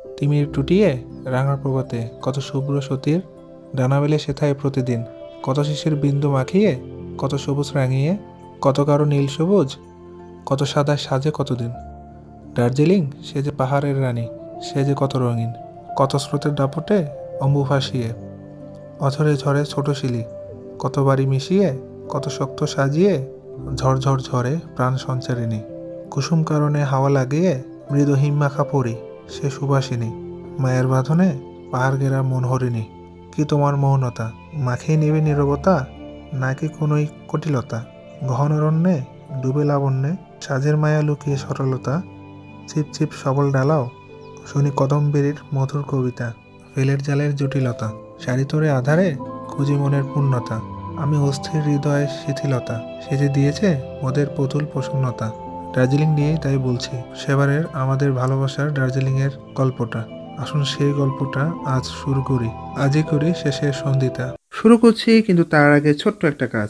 তিমির টুটিয়ে রাঙার প্রভাতে কত শুভ্র সতীর ডানা মেলে সেথায় প্রতিদিন, কত শিশির বিন্দু মাখিয়ে, কত সবুজ রাঙিয়ে, কত কারো নীল সবুজ, কত সাদা সাজে কতদিন। দার্জিলিং সে যে পাহাড়ের রানী, সে যে কত রঙিন, কত স্রোতের দাপটে অম্বু ভাসিয়ে, অঝরে ঝরে ছোট শিলি, কত বাড়ি মিশিয়ে, কত শক্ত সাজিয়ে, ঝরঝর ঝরে প্রাণ সঞ্চারিণী। কুসুম কারণে হাওয়া লাগিয়ে মৃদু হিমমাখা পরি, সে সুবাসিনী। মায়ের বাঁধনে পাহাড় ঘেরা মন হরিণী। কি তোমার মৌনতা, মাখিয়ে নেবে নীরবতা, নাকি কোনোই কটিলতা। গহন অরণ্যে ডুবে লাবণ্যে সাজের মায়া লুকিয়ে সরলতা। ছিপ ছিপ সবল ডালাও শুনি কদম্বেরীর মধুর কবিতা। ফেলের জালের জটিলতা, শাড়ি তোরে আধারে খুঁজি মনের পূর্ণতা। আমি অস্থির হৃদয়ের শিথিলতা, সে যে দিয়েছে ওদের পুতুল প্রসন্নতা। দার্জিলিং নিয়েই তাই বলছি, সেবারের আমাদের ভালোবাসার দার্জিলিংয়ের গল্পটা। আসুন সেই গল্পটা আজ শুরু করি, আজই করি শেষের সন্ধিতা। শুরু করছি, কিন্তু তার আগে ছোট্ট একটা কাজ।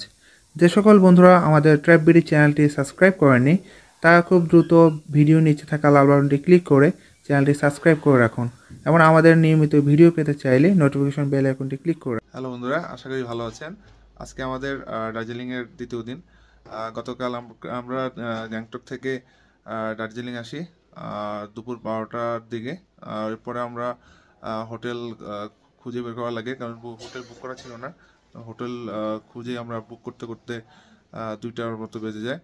যে সকল বন্ধুরা আমাদের ট্র্যাপ বিডি চ্যানেলটি সাবস্ক্রাইব করেননি, তারা খুব দ্রুত ভিডিও নিচে থাকা লাল বাটনটি ক্লিক করে চ্যানেলটি সাবস্ক্রাইব করে রাখুন এবং আমাদের নিয়মিত ভিডিও পেতে চাইলে নোটিফিকেশন বেল আইকনটি ক্লিক করে। হ্যালো বন্ধুরা, আশা করি ভালো আছেন। আজকে আমাদের দার্জিলিংয়ের দ্বিতীয় দিন। গতকাল আমরা গ্যাংটক থেকে দার্জিলিং আসি দুপুর 12টার দিকে। এরপরে আমরা হোটেল খুঁজে বের করা লাগে, কারণ হোটেল বুক করা ছিল না। হোটেল খুঁজে আমরা বুক করতে করতে 2টার মতো বেজে যায়।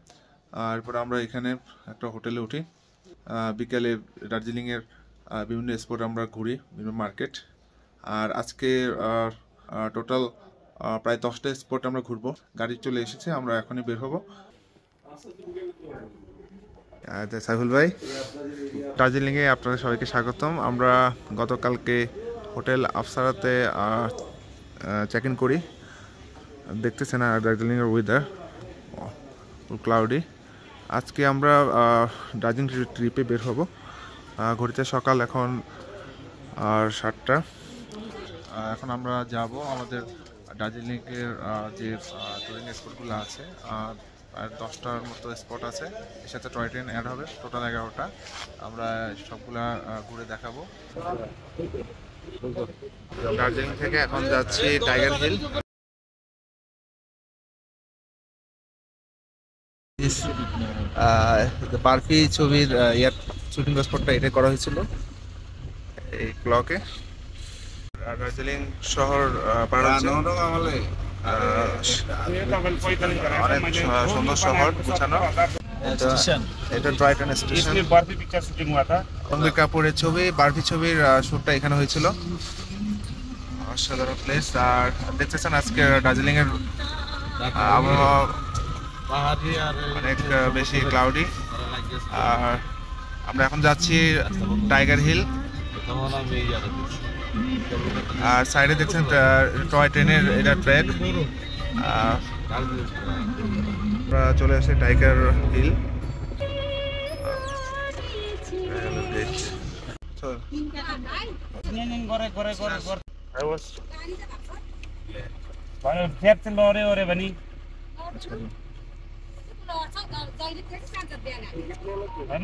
এরপরে আমরা এখানে একটা হোটেলে উঠি। বিকালে দার্জিলিংয়ের বিভিন্ন স্পট আমরা ঘুরি, বিভিন্ন মার্কেট। আর আজকে টোটাল প্রায় 10টা স্পট আমরা ঘুরবো। গাড়ি চলে এসেছে, আমরা এখনই বের হবো। সাইফুল ভাই, দার্জিলিংয়ে আপনাদের সবাইকে স্বাগতম। আমরা গতকালকে হোটেল আফসারাতে চেক ইন করি। দেখতেছেন দার্জিলিংয়ের ওয়েদার ক্লাউডি। আজকে আমরা দার্জিলিং ট্রিপে বের হব। ঘড়িতে সকাল এখন 7টা। এখন আমরা যাব আমাদের দার্জিলিংয়ের যে টুরিং স্পটগুলো আছে, আর 10টার মতো স্পট আছে। এর সাথে টয় ট্রেন অ্যাড হবে, টোটাল 11টা। আমরা সবগুলা ঘুরে দেখাবো। দার্জিলিং থেকে এখন যাচ্ছি টাইগার হিল। বারফি ছবির শুটিং স্পটটা এটা করা হয়েছিল এই ক্লকে। দার্জিলিং শহর অনেক সুন্দর শহর, গুছানো। এটা টয় ট্রেন স্টেশন। রণবীর কাপুরের ছবি, বারফি ছবির শ্যুটটা এখানে হয়েছিল। অসাধারণ প্লেস। আর দেখতেছেন আজকে দার্জিলিং এর আবহাওয়া অনেক বেশি ক্লাউডি। আর আমরা এখন যাচ্ছি টাইগার হিল। আর সাইডে দেখছেন টয় ট্রেনের এটা ট্র্যাক। আমরা চলে আসি টাইগার হিল।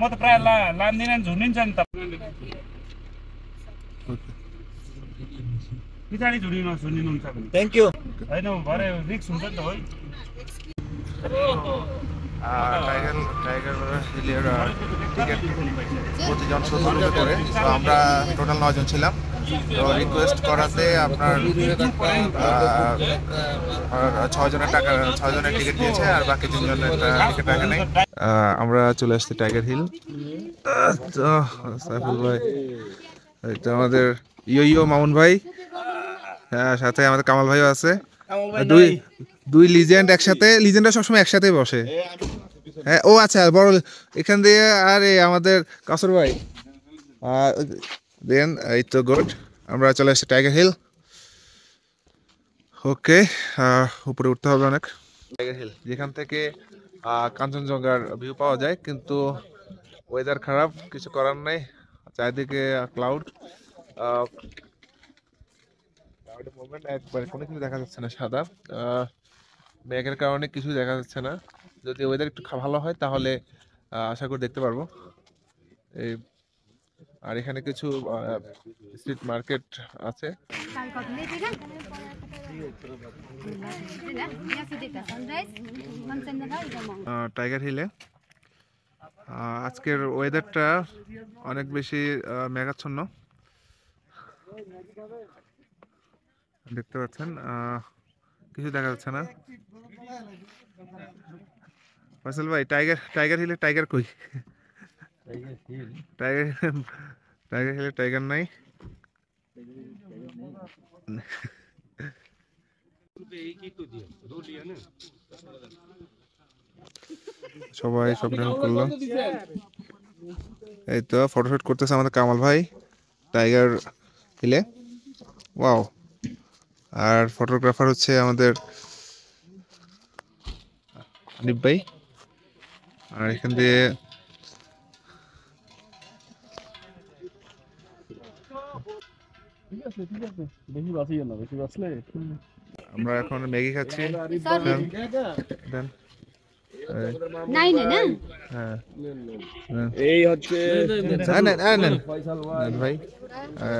म त प्राय लान्दिनँ, झुन्डिन्छ नि त। पछाडि झुन्डिनुहुन्छ भने थ्याङ्क यू। होइन भरे रिक्स हुन्छ नि त। है টাইগার হিলের টিকিট প্রতিজন 70 করে। তো আমরা টোটাল 9 জন ছিলাম। তো রিকোয়েস্ট করাতে আপনার 6 জনের টিকিট দিয়েছে, আর বাকি 3 জনের টিকিট টাকা নেই। আমরা চলে আসছি টাইগার হিল। তো সাইফুল ভাই, এটা আমাদের ইয়ো মামুন ভাই, হ্যাঁ, সাথে আমাদের কামাল ভাইও আছে। দুই লিজেন্ড একসাথে, লিজেন্ডরা সবসময় একসাথে বসে। হ্যাঁ, ও আচ্ছা, বড় এখান দিয়ে। আর আমাদের কাসর ভাই দেন। এই তো গুড, আমরা চলে আসছি টাইগার হিল। ওকে, উপরে উঠতে হবে অনেক। টাইগার হিল, যেখান থেকে কাঞ্চনজঙ্ঘার ভিউ পাওয়া যায়, কিন্তু ওয়েদার খারাপ, কিছু করার নেই। চারিদিকে ক্লাউড মোমেন্ট, একবারে কোনো কিছু দেখা যাচ্ছে না। সাদা মেঘের কারণে কিছু দেখা যাচ্ছে না। যদি ওয়েদার একটু ভালো হয় তাহলে আশা করি দেখতে পারবো। এই আর এখানে কিছু স্ট্রিট মার্কেট আছে। টাইগার হিলে আজকের ওয়েদারটা অনেক বেশি মেঘাচ্ছন্ন দেখতে পাচ্ছেন, কিছু দেখা যাচ্ছে না। ফয়সাল ভাই, টাইগার টাইগার হিলে টাইগার কই? টাইগার টাইগার হিলে টাইগার নাই। সবাই শপিং করলো। এই তো ফটোশুট করতেছে আমাদের কামাল ভাই টাইগার হিলে। ওয়াও। আর ফটোগ্রাফার হচ্ছে আমাদের আনিফ ভাই। আর এখান দিয়ে আমরা এখন ম্যাগি খাচ্ছি। দেন। হ্যাঁ এই হচ্ছে ভাই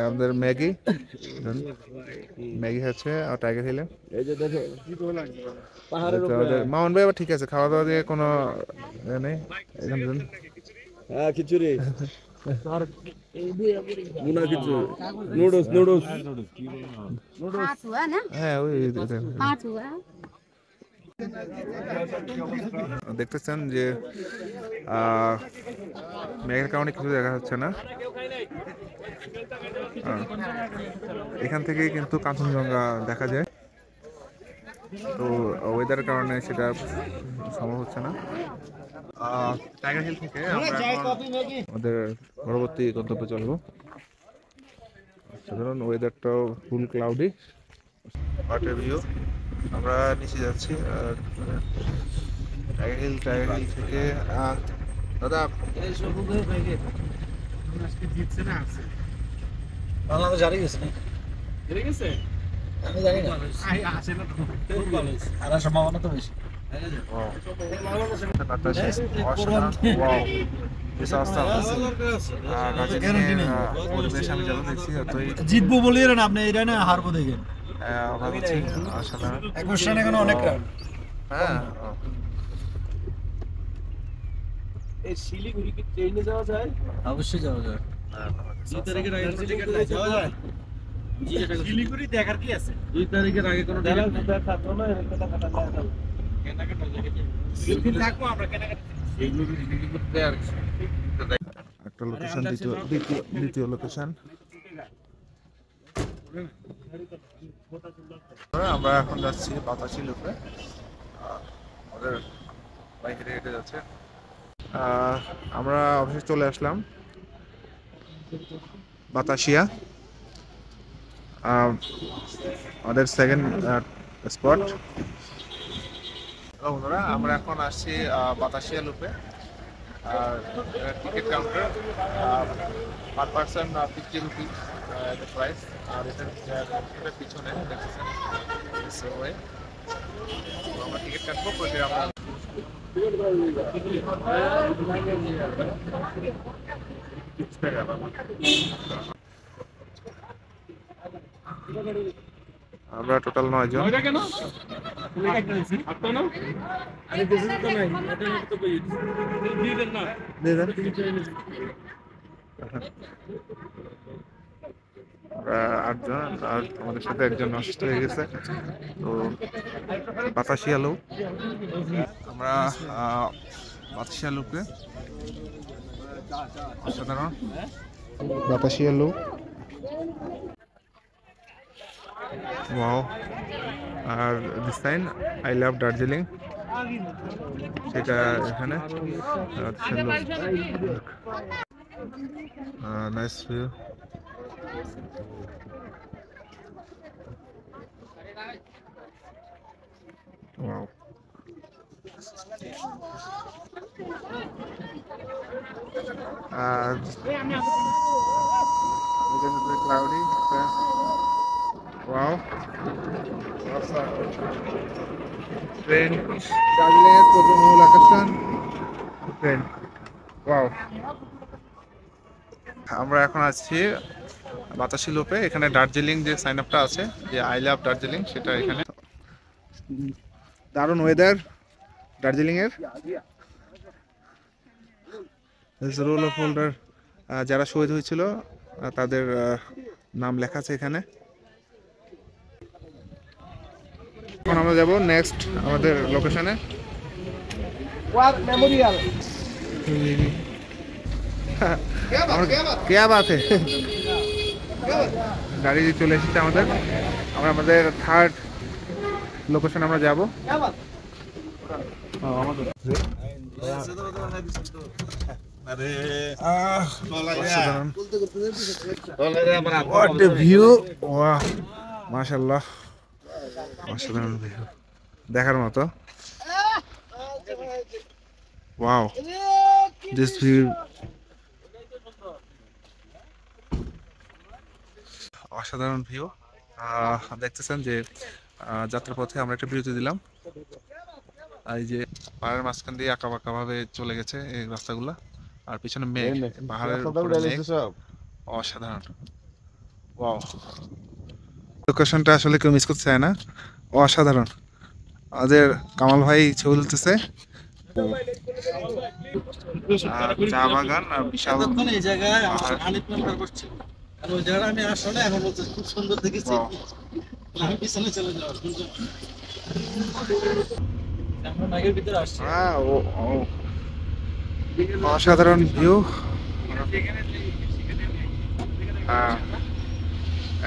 আমাদের ম্যাগি ম্যাগি খাচ্ছে আর টাইগার হিলে। এই যে দেখো পাহাড়ের মামুন ভাই আবার ঠিক আছে, খাওয়া দাওয়া দিয়ে কোনো নেই এখানে। হ্যাঁ খিচুড়ি মুনা খিচুড়ি নুডলস নুডলস হ্যাঁ ওই দেখতেছেন যে মেঘের কারণে কিছু দেখা যাচ্ছে না। এখান থেকেই কিন্তু কাঞ্চনজঙ্ঘা দেখা যায়, তো ওয়েদারের কারণে সেটা সম্ভব হচ্ছে না। টাইগার হিল থেকে আমরা আমাদের পরবর্তী গন্তব্যে চলবো। সাধারণ ওয়েদারটাও ফুল ক্লাউডি, ওয়াটার ভিউ। আমরা নিচে যাচ্ছি আর টাইগার হিল থেকে দাদা বাংলাদেশ হারিয়ে গেছে আমি জানি না, আর সম্ভাবনা তো বেশি। জিতবো বলিয়ে আপনি এটা না হারবো দেখেন। অনেক এই শিলিগুড়ি কি ট্রেনে যাওয়া যায়? অবশ্যই যাওয়া যায়। 2 তারিখের আগে যাওয়া যায়। শিলিগুড়ি দেখার কি আছে? 2 তারিখের আগে কোনো টিকিট থাকতো না, এটা কাটা যায়। কেনাকাটা দিন থাকবো আমরা কেনাকাটা শিলিগুড়ি দিকে করতে আর একটা লোকেশন, দ্বিতীয় লোকেশন। আমরা এখন যাচ্ছি বাতাসি লুপে, আমাদের বাইক হেঁটে যাচ্ছে। আমরা অবশেষে চলে আসলাম বাতাসিয়া, আমাদের সেকেন্ড স্পট। বন্ধুরা আমরা এখন আসছি বাতাসিয়া লুপে। Ticket counter per person 50 rupees price. আর এটার পিছনে দেখতেছেন আমরা টিকিট কাটবো, আমরা আমরা টোটাল 9 জন। আমরা 8 জন, আর আমাদের সাথে একজন অসুস্থ হয়ে গেছে, তো বাতাসিয়া লোক। আমরা বাতাসিয়া লোকে অসাধারণ বাতাসিয়া লোক। ওয়াও। আর this sign I love Darjeeling, সেটা এখানে নাইস ভিউ। ওয়াও। আর ক্লাউডি। ওয়াও। ট্রেন, দার্জিলিংয়ের প্রথম মূল আকর্ষণ ট্রেন। ওয়াও। আমরা এখন আছি বাতাসি লোপে। এখানে দার্জিলিং যে সাইন আপটা আছে, যে আই লাভ দার্জিলিং, সেটা এখানে। দারুণ ওয়েদার দার্জিলিং এর। রোল অফ হোল্ডার, যারা শহীদ হয়েছিল তাদের নাম লেখা আছে এখানে। এখন আমরা যাব নেক্সট আমাদের লোকেশনে। মেমোরিয়াল। क्या बात है। গাড়ি চলে এসেছে আমাদের। আমরা আমাদের থার্ড লোকেশন আমরা যাব। ভিউ, মাশাআল্লাহ, অসাধারণ ভিউ, দেখার মতো। ওয়াও, দিস ভিউ অসাধারণ ভিউ। দেখতেছেন যে যাত্রাপথে আমরা একটা বিরতি দিলাম। এই যে পাহাড়ের মাঝখান দিয়ে আঁকা বাঁকা ভাবে চলে গেছে এই রাস্তাগুলা, আর পিছনে মেঘ, পাহাড়ের উপরে মেঘ, অসাধারণ। ওয়াও, লোকেশনটা আসলে কেউ মিস করতে চায় না, অসাধারণ। আমাদের কামাল ভাই ছবি তুলতেছে, চা বাগান আর বিশাল এই জায়গায় আনিত মেম্বার করছে, আর ওই জায়গাটা আমি আসলে এখন বলতে খুব সুন্দর দেখেছি। আমি পিছনে চলে যাওয়া সুন্দর, আমরা মেঘের ভিতরে আসছি। অসাধারণ ভিউ,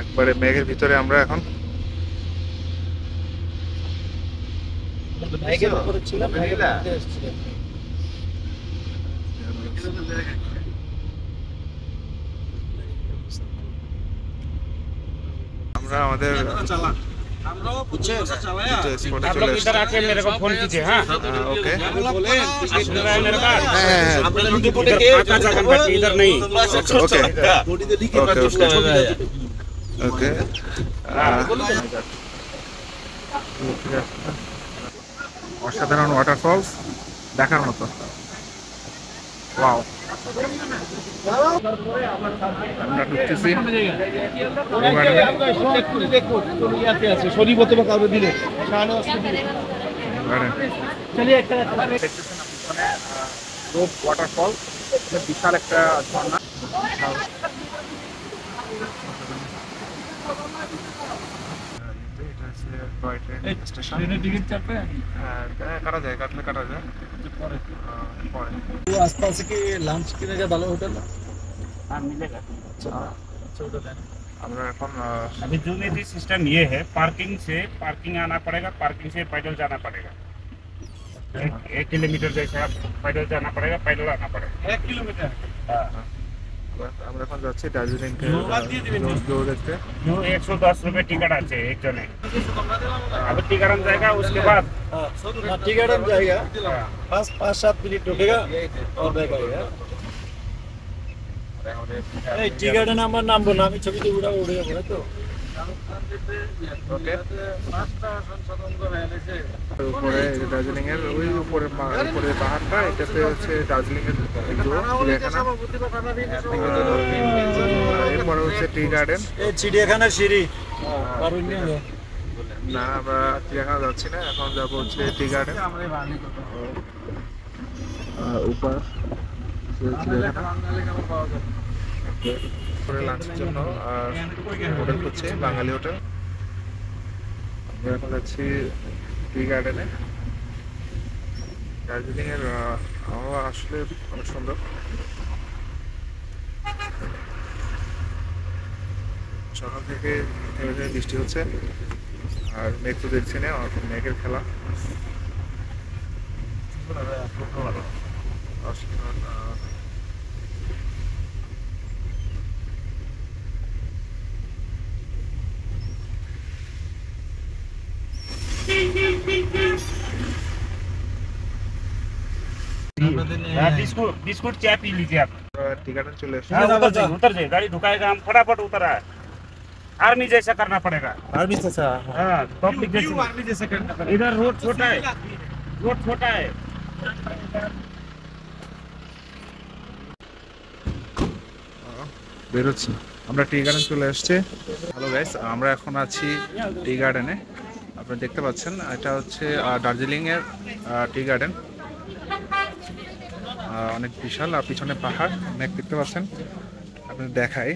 একবারে মেঘের ভিতরে আমরা এখন। মেঘের উপরে ছিলাম, মেঘের মধ্যে এসেছিলাম। আমরা আমাদের इधर आके मेरे को फोन कीजिए। हाँ ओके, सुन रहा है मेरे बात? इधर नहीं। ओके, অসাধারণ ওয়াটারফলস দেখার মতো। ওয়াও, আমরা ঢুকতেছি। ওয়াটারফল, বিশাল একটা ঝর্ণা। কাটা যায়, কাটা যায় পরে। आसपास की लंच की जगह ভালো হোটেল हाँ मिलेगा। আমরা এখন अभी जो में सिस्टम ये है, पार्किंग आना पड़ेगा, पार्किंग से पैदल जाना पड़ेगा। 1 किलोमीटर जैसे आप पैदल जाना पड़ेगा, पैदल आना पड़ेगा। 1 किलोमीटर। আমরা এখন যাচ্ছি দার্জিলিং দেখতে। जो 110 रुपये टिकट আছে एक जने। अब टिकट जाएगा, उसके बाद टिकट जाएगा, 5-7 मिनट रुकेगा और बैग आएगा। এই টিকেটে নাম্বার নামবো না, আমি ছবিতে উড়ে যাবো তো। ওকে, উপরে দার্জিলিং এর ওই উপরে পাহাড়টা, এটাতে হচ্ছে দার্জিলিং এর এরপরে হচ্ছে টি গার্ডেন। এই চিড়িয়াখানার সিঁড়ি না, আমরা চিড়িয়াখানা যাচ্ছি না, এখন যাবো হচ্ছে টি গার্ডেন। উপর লাঞ্চের জন্য হোটেল হচ্ছে বাঙালি হোটেল। আমরা এখন যাচ্ছি টি গার্ডেনে। দার্জিলিং এর আবহাওয়া আসলে অনেক সুন্দর। সকাল থেকে বৃষ্টি হচ্ছে, আর মেঘ তো দেখছি না, মেঘের খেলা। बिस्कुट चाय पी लीजिए आप। टिकट चले हाँ, उतर जाइए, गाड़ी ढुकाएगा, हम फटाफट उतरा। आर्मी जैसा करना पड़ेगा। आर्मी जैसा? हाँ, पब्लिक जैसा। आर्मी जैसा करना पड़ेगा। इधर रोड छोटा है, रोड छोटा है। বেরোচ্ছি। আমরা টি গার্ডেন চলে আসছি। হ্যালো গাইস, আমরা এখন আছি টি গার্ডেনে। আপনারা দেখতে পাচ্ছেন এটা হচ্ছে দার্জিলিংয়ের টি গার্ডেন। অনেক বিশাল, আর পিছনে পাহাড় অনেক দেখতে পাচ্ছেন। আপনাদের দেখাই,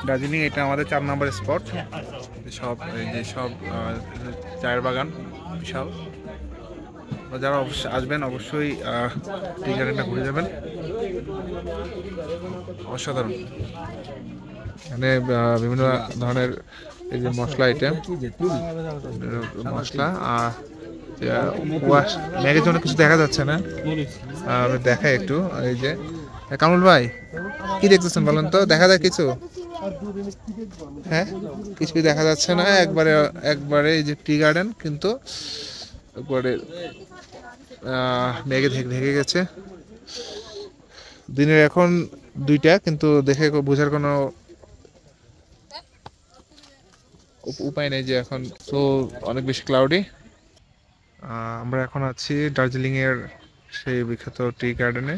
দার্জিলিং এটা আমাদের 4 নম্বর স্পট। সব এই যে সব চায়ের বাগান বিশাল। যারা অবশ্যই আসবেন অবশ্যই টি গার্ডেনটা ঘুরে যাবেন, অসাধারণ। এখানে বিভিন্ন ধরনের এই যে মশলা আইটেম, মশলা ম্যাগের জন্য কিছু দেখা যাচ্ছে না, আমি দেখাই একটু। এই যে কামরুল ভাই কি দেখতেছেন বলেন তো, দেখা যায় কিছু? হ্যাঁ, কিছু দেখা যাচ্ছে না। একবারে এই যে টি গার্ডেন কিন্তু একবারে মেঘে ঢেকে গেছে। দিনের এখন 2টা, কিন্তু দেখে বোঝার কোনো উপায় নেই যে এখন তো অনেক বেশি ক্লাউডি। আমরা এখন আছি দার্জিলিং এর সেই বিখ্যাত টি গার্ডেনে।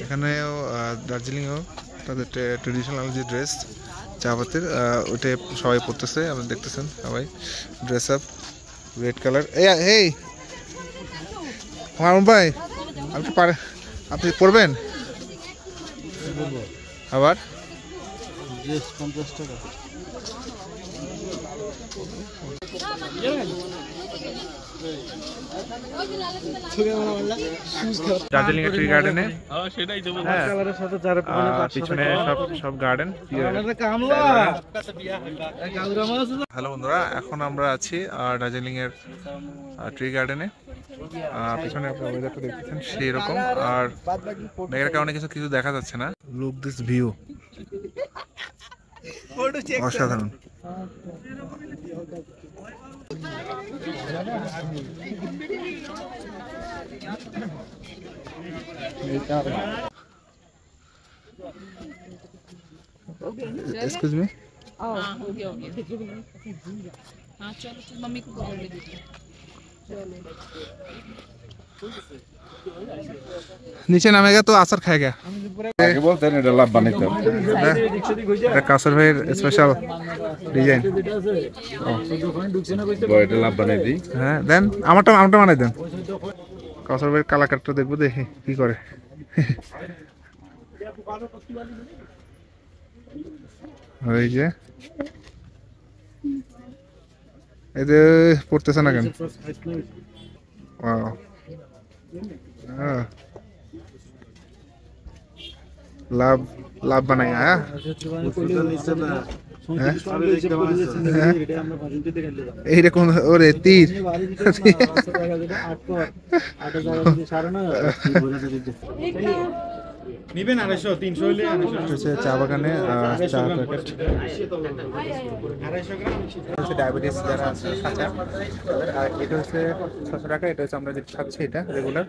এখানেও দার্জিলিংয়েও তাদের ট্রেডিশনাল যে ড্রেস চা পাতির, ওইটা সবাই পরতেছে। আপনি দেখতেছেন সবাই ড্রেস আপ রেড কালার। এই মামুন ভাই, আপনি পরবেন আবার? ড্রেস 50 টাকা। দার্জিলিং এর টি গার্ডেনে পিছনে সব গার্ডেন। হ্যালো বন্ধুরা, এখন আমরা আছি দার্জিলিং এর ট্রি গার্ডেনে। পিছনে আপনারা ওয়েদারটা দেখতেছেন সেই রকম, আর মেঘের কারণে কিছু দেখা যাচ্ছে না। লুক দিস ভিউ, অসাধারণ। Excuse me? ओके हाँ चलो तो मम्मी को बोल दीजिए। नीचे नामेगा तो आसर खाएगा। আগে বলতেন এটা লাভ বানাইতে এটা কাসর ভাইয়ের স্পেশাল ডিজাইন। এটা লাভ বানাই দিই। হ্যাঁ দেন, আমারটা বানাই দেন। কাসর ভাইয়ের কালাকারটা দেখবো, দেখি কি করে। ওই যে এই যে পড়তেছে না কেন? লাভ বানাই। হ্যাঁ এইরকম ওরে তীর নিবেন 250 300 হলে 250 চা বাগানে চা প্যাকেট 250 গ্রাম হচ্ছে ডায়াবেটিস যারা আছে কাঁচা, আর এটা হচ্ছে 600 টাকা। এটা হচ্ছে আমরা যেটা খাচ্ছি, এটা রেগুলার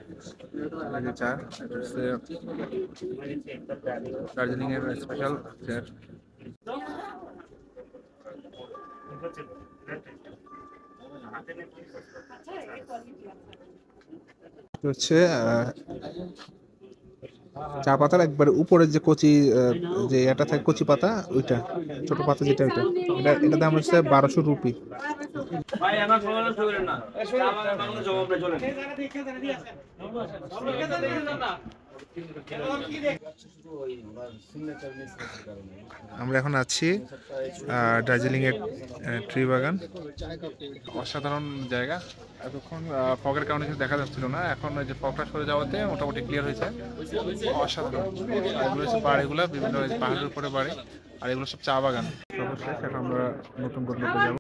চা। এটা হচ্ছে দার্জিলিং এর স্পেশাল চা। হচ্ছে চা পাতার একবার উপরে যে কচি যে এটা থাকে, কচি পাতা, ওইটা ছোট পাতা যেটা, ওইটা এটা দাম হচ্ছে 1200 রুপি। ভাই আমার প্রবলেম করে না আমার জবাব না চলেন। আমরা এখন আছি দার্জিলিং এর ট্রি বাগান। অসাধারণ জায়গা। এতক্ষণ ফগের কারণে কিছু দেখা যাচ্ছিল না, এখন ওই যে ফগটা সরে যাওয়াতে মোটামুটি ক্লিয়ার হয়েছে। অসাধারণ। এগুলো হচ্ছে বাড়িগুলো, বিভিন্ন পাহাড়ের উপরে বাড়ি, আর এগুলো সব চা বাগান। সর্বশেষ এখন আমরা নতুন গন্তব্যে যাব।